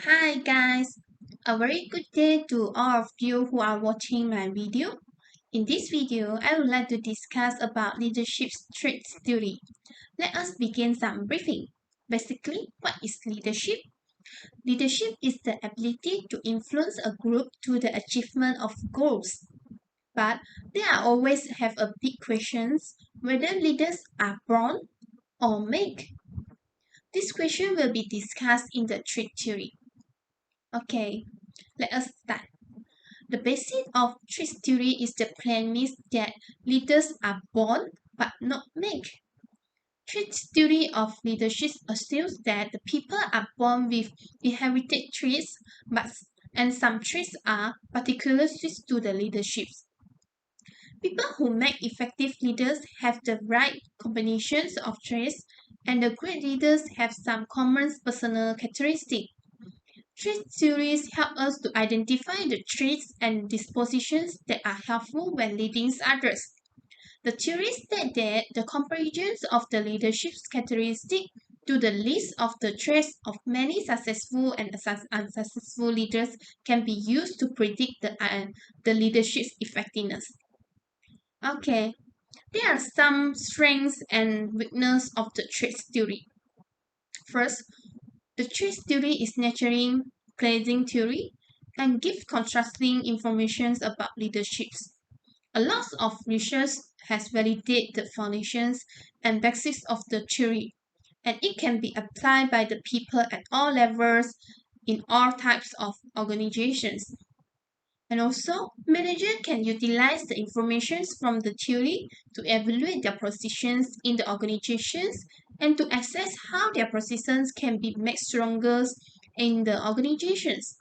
Hi guys, a very good day to all of you who are watching my video. In this video, I would like to discuss about leadership traits theory. Let us begin some briefing. Basically, what is leadership? Leadership is the ability to influence a group to the achievement of goals. But there are always have a big questions whether leaders are born or made. This question will be discussed in the trait theory. Okay, let us start. The basis of trait theory is the premise that leaders are born but not made. Trait theory of leadership assumes that the people are born with inherited traits, but and some traits are particular suited to the leadership. People who make effective leaders have the right combinations of traits, and the great leaders have some common personal characteristics. Trait theories help us to identify the traits and dispositions that are helpful when leading others. The theories state that the comparisons of the leadership characteristics to the list of the traits of many successful and unsuccessful leaders can be used to predict the leadership's effectiveness. Okay, there are some strengths and weaknesses of the traits theory. First, the traits theory is nurturing praising theory and gives contrasting information about leaderships. A lot of research has validated the foundations and basis of the theory, and it can be applied by the people at all levels in all types of organizations. And also, managers can utilize the information from the theory to evaluate their positions in the organizations and to assess how their positions can be made stronger in the organizations.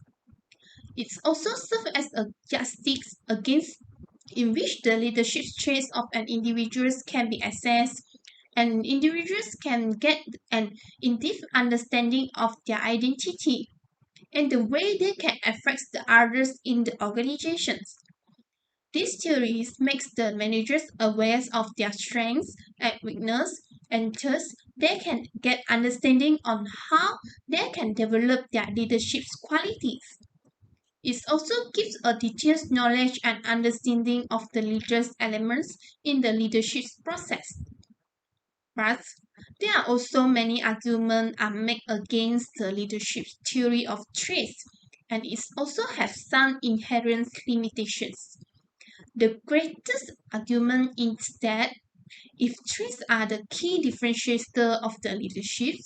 It also serves as a yardstick against in which the leadership traits of an individual can be assessed and individuals can get an in-depth understanding of their identity and the way they can affect the others in the organizations. These theories makes the managers aware of their strengths and weaknesses and thus they can get understanding on how they can develop their leadership qualities. It also gives a detailed knowledge and understanding of the leader's elements in the leadership process. But there are also many arguments are made against the leadership theory of traits, and it also has some inherent limitations. The greatest argument is that if traits are the key differentiator of the leadership,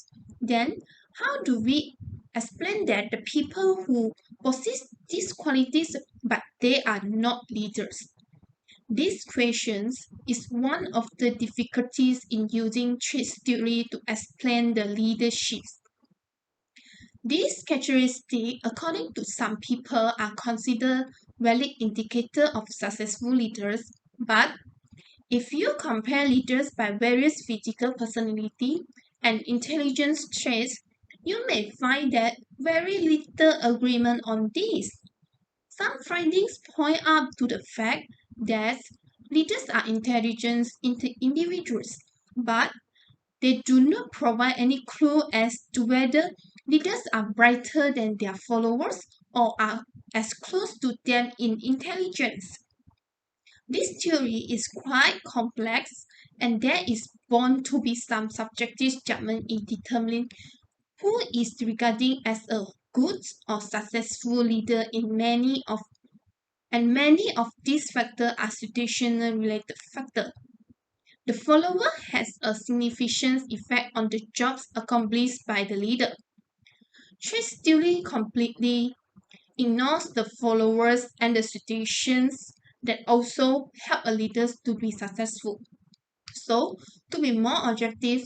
then how do we explain that the people who possess these qualities but they are not leaders? This question is one of the difficulties in using trait theory to explain the leadership. These characteristics, according to some people, are considered valid indicator of successful leaders, but if you compare leaders by various physical personality and intelligence traits, you may find that very little agreement on this. Some findings point out to the fact that leaders are intelligent individuals, but they do not provide any clue as to whether leaders are brighter than their followers or are as close to them in intelligence. This theory is quite complex and there is bound to be some subjective judgment in determining who is regarded as a good or successful leader in many of these factors are situational related factors. The follower has a significant effect on the jobs accomplished by the leader. Trace theory completely ignores the followers and the situations that also help a leader to be successful. So, to be more objective,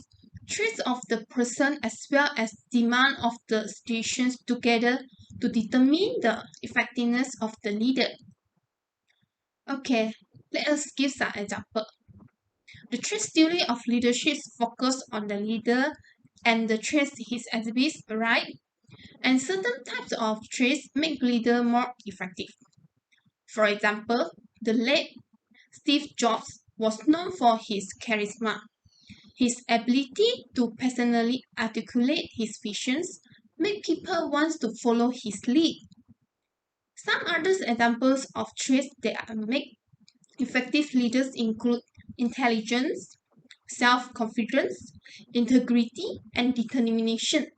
traits of the person as well as demand of the situations together to determine the effectiveness of the leader. Okay, let us give some example. The traits theory of leadership focus on the leader and the traits he exhibits, right? And certain types of traits make leader more effective. For example, the late Steve Jobs was known for his charisma, his ability to personally articulate his visions, make people want to follow his lead. Some other examples of traits that make effective leaders include intelligence, self-confidence, integrity, and determination.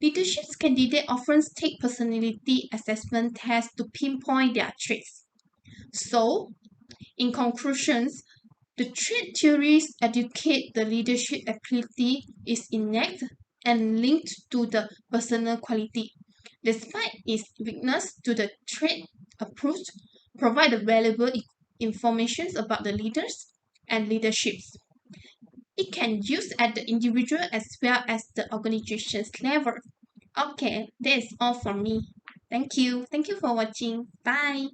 Leadership candidates often take personality assessment tests to pinpoint their traits. So, in conclusions, the trait theories educate the leadership ability is innate and linked to the personal quality. Despite its weakness to the trait approach, provide valuable information about the leaders and leaderships. It can use at the individual as well as the organization's level. Okay, that is all from me. Thank you. Thank you for watching. Bye.